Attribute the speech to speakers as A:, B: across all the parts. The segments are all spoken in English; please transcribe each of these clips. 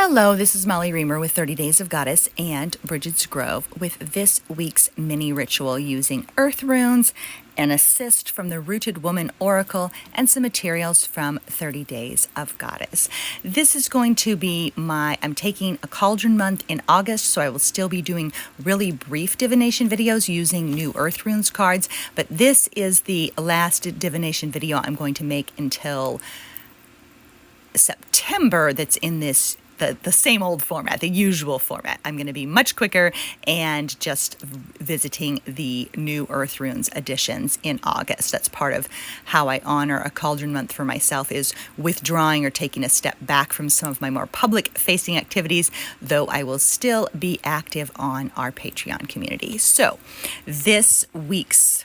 A: Hello, this is Molly Reamer with 30 Days of Goddess and Bridget's Grove with this week's mini ritual using earth runes, an assist from the Rooted Woman Oracle, and some materials from 30 Days of Goddess. This is going to be I'm taking a cauldron month in August, so I will still be doing really brief divination videos using new earth runes cards, but this is the last divination video I'm going to make until September that's in this the same old format, the usual format. I'm going to be much quicker and just visiting the new Earth Runes editions in August. That's part of how I honor a cauldron month for myself, is withdrawing or taking a step back from some of my more public-facing activities, though I will still be active on our Patreon community. So this week's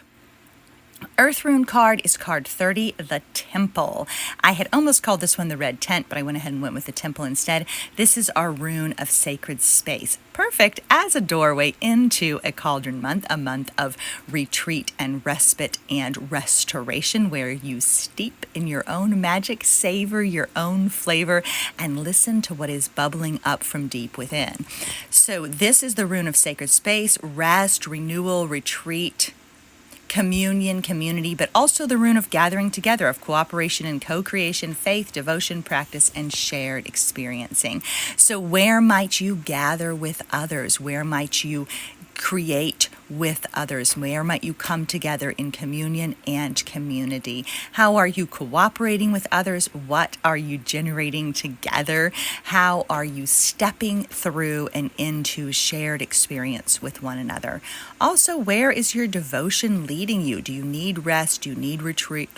A: Earth Rune card is card 30, the Temple. I had almost called this one the Red Tent, but I went ahead and went with the Temple instead. This is our rune of sacred space. Perfect as a doorway into a cauldron month, a month of retreat and respite and restoration, where you steep in your own magic, savor your own flavor, and listen to what is bubbling up from deep within. So this is the rune of sacred space, rest, renewal, retreat, communion, community, but also the rune of gathering together, of cooperation and co-creation, faith, devotion, practice, and shared experiencing. So where might you gather with others? Where might you create with others? Where might you come together in communion and community? How are you cooperating with others? What are you generating together? How are you stepping through and into shared experience with one another? Also, where is your devotion leading you? Do you need rest? Do you need retreat?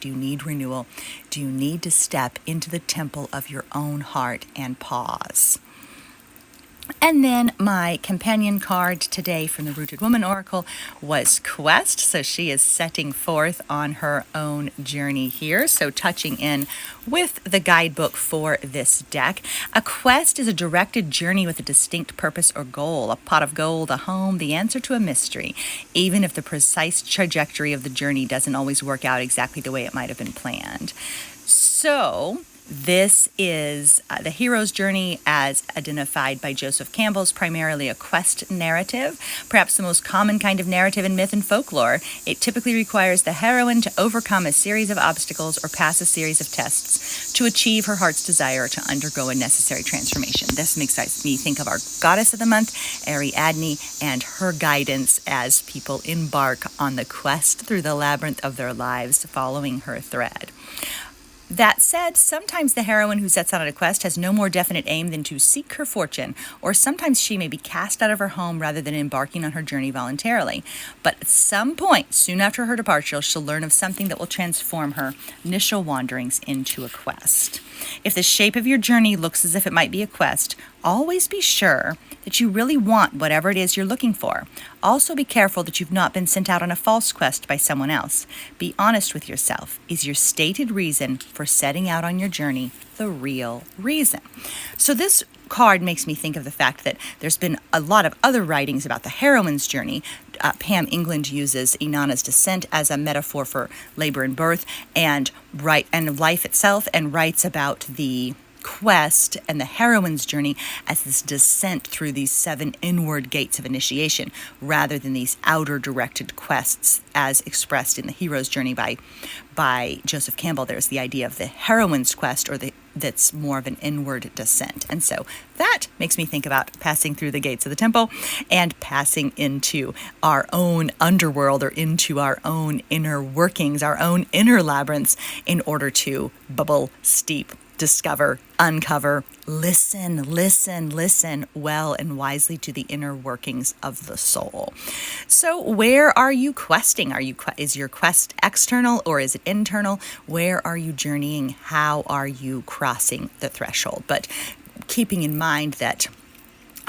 A: Do you need renewal? Do you need to step into the temple of your own heart and pause? And then my companion card today from the Rooted Woman Oracle was Quest. So she is setting forth on her own journey here. So touching in with the guidebook for this deck. A quest is a directed journey with a distinct purpose or goal. A pot of gold, a home, the answer to a mystery. Even if the precise trajectory of the journey doesn't always work out exactly the way it might have been planned. So this is the hero's journey as identified by Joseph Campbell is primarily a quest narrative, perhaps the most common kind of narrative in myth and folklore. It typically requires the heroine to overcome a series of obstacles or pass a series of tests to achieve her heart's desire to undergo a necessary transformation. This makes me think of our goddess of the month, Ariadne, and her guidance as people embark on the quest through the labyrinth of their lives, following her thread. That said, sometimes the heroine who sets out on a quest has no more definite aim than to seek her fortune, or sometimes she may be cast out of her home rather than embarking on her journey voluntarily. But at some point, soon after her departure, she'll learn of something that will transform her initial wanderings into a quest. If the shape of your journey looks as if it might be a quest, always be sure that you really want whatever it is you're looking for. Also be careful that you've not been sent out on a false quest by someone else. Be honest with yourself. Is your stated reason for setting out on your journey the real reason? So this card makes me think of the fact that there's been a lot of other writings about the heroine's journey. Pam England uses Inanna's descent as a metaphor for labor and birth and life itself, and writes about the quest and the heroine's journey as this descent through these 7 inward gates of initiation, rather than these outer directed quests as expressed in the hero's journey by Joseph Campbell. There's the idea of the heroine's quest, or that's more of an inward descent. And so that makes me think about passing through the gates of the temple and passing into our own underworld, or into our own inner workings, our own inner labyrinths, in order to bubble, steep, discover, uncover, listen well and wisely to the inner workings of the soul. So where are you questing? Is your quest external or is it internal? Where are you journeying? How are you crossing the threshold? But keeping in mind that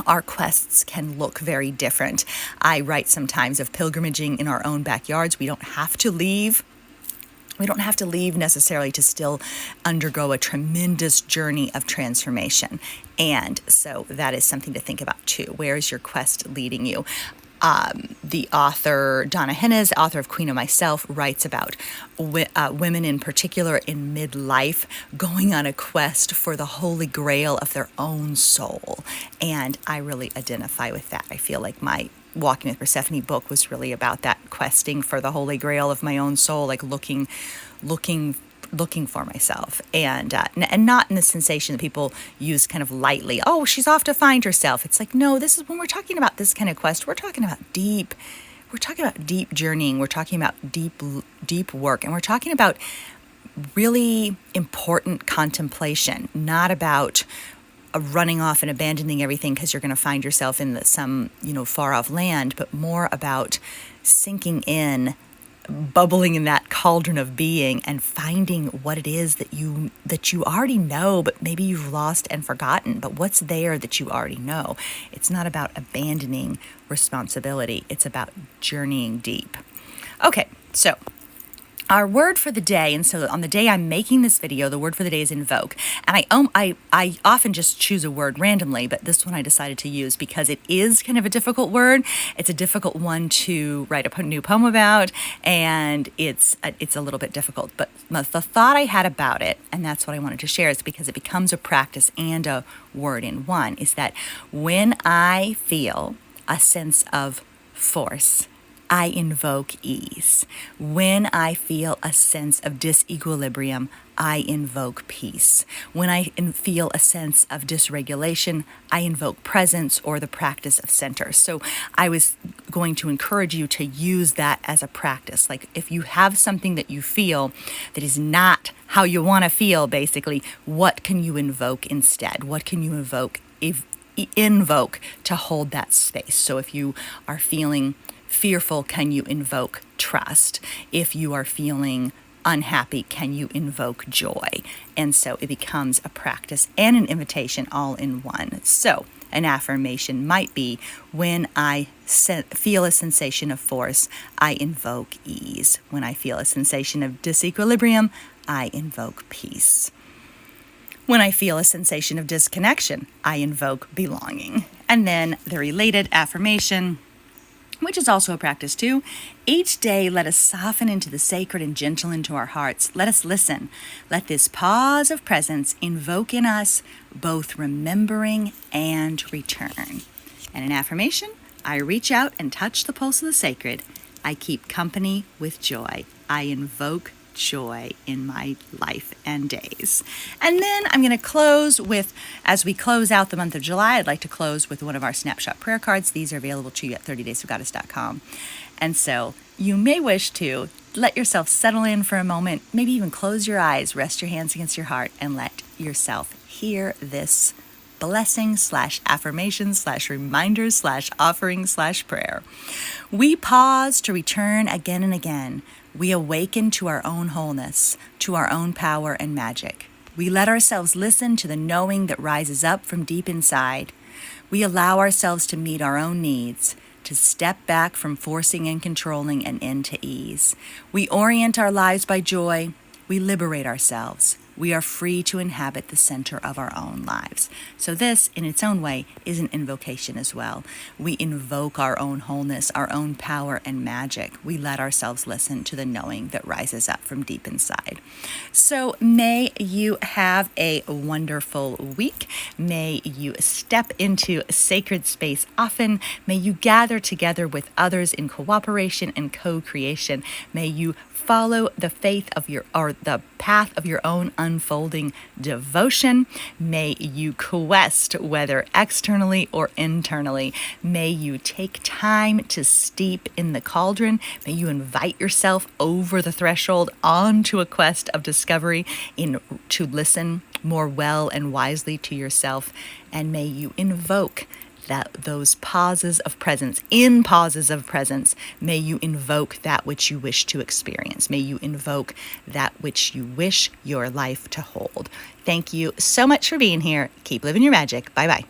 A: our quests can look very different. I write sometimes of pilgrimaging in our own backyards. We don't have to leave necessarily to still undergo a tremendous journey of transformation. And so that is something to think about too. Where is your quest leading you? The author, Donna Hennes, author of Queen of Myself, writes about women in particular in midlife going on a quest for the holy grail of their own soul. And I really identify with that. I feel like my Walking with Persephone book was really about that questing for the holy grail of my own soul, like looking for myself, and not in the sensation that people use kind of lightly. Oh, she's off to find herself. It's like, no, this is when we're talking about this kind of quest. We're talking about deep journeying. We're talking about deep work, and we're talking about really important contemplation, not about running off and abandoning everything because you're going to find yourself in some far off land, but more about sinking in, bubbling in that cauldron of being, and finding what it is that you already know, but maybe you've lost and forgotten. But what's there that you already know? It's not about abandoning responsibility. It's about journeying deep. Okay, so our word for the day, and so on the day I'm making this video, the word for the day is invoke. And I often just choose a word randomly, but this one I decided to use because it is kind of a difficult word. It's a difficult one to write a new poem about, and it's a little bit difficult. But the thought I had about it, and that's what I wanted to share, is because it becomes a practice and a word in one, is that when I feel a sense of force, I invoke ease. When I feel a sense of disequilibrium, I invoke peace. When I feel a sense of dysregulation, I invoke presence or the practice of center. So I was going to encourage you to use that as a practice. Like if you have something that you feel that is not how you want to feel, basically, what can you invoke instead? What can you invoke to hold that space? So if you are feeling fearful, can you invoke trust? If you are feeling unhappy, can you invoke joy? And so it becomes a practice and an invitation all in one. So an affirmation might be, when I feel a sensation of force, I invoke ease. When I feel a sensation of disequilibrium, I invoke peace. When I feel a sensation of disconnection, I invoke belonging. And then the related affirmation, which is also a practice too. Each day, let us soften into the sacred and gentle into our hearts. Let us listen. Let this pause of presence invoke in us both remembering and return. And an affirmation, I reach out and touch the pulse of the sacred. I keep company with joy. I invoke joy in my life and days. And then I'm going to close with, as we close out the month of July, I'd like to close with one of our snapshot prayer cards. These are available to you at 30daysofgoddess.com. And so you may wish to let yourself settle in for a moment, maybe even close your eyes, rest your hands against your heart, and let yourself hear this blessing / affirmation / reminders / offering / prayer. We pause to return again and again. We awaken to our own wholeness, to our own power and magic. We let ourselves listen to the knowing that rises up from deep inside. We allow ourselves to meet our own needs, to step back from forcing and controlling and into ease. We orient our lives by joy. We liberate ourselves. We are free to inhabit the center of our own lives. So this, in its own way, is an invocation as well. We invoke our own wholeness, our own power and magic. We let ourselves listen to the knowing that rises up from deep inside. So may you have a wonderful week. May you step into sacred space often. May you gather together with others in cooperation and co-creation. May you follow the the path of your own unfolding devotion. May you quest, whether externally or internally. May you take time to steep in the cauldron. May you invite yourself over the threshold onto a quest of discovery to listen more well and wisely to yourself. And may you invoke those pauses of presence. In pauses of presence, may you invoke that which you wish to experience. May you invoke that which you wish your life to hold. Thank you so much for being here. Keep living your magic. Bye-bye.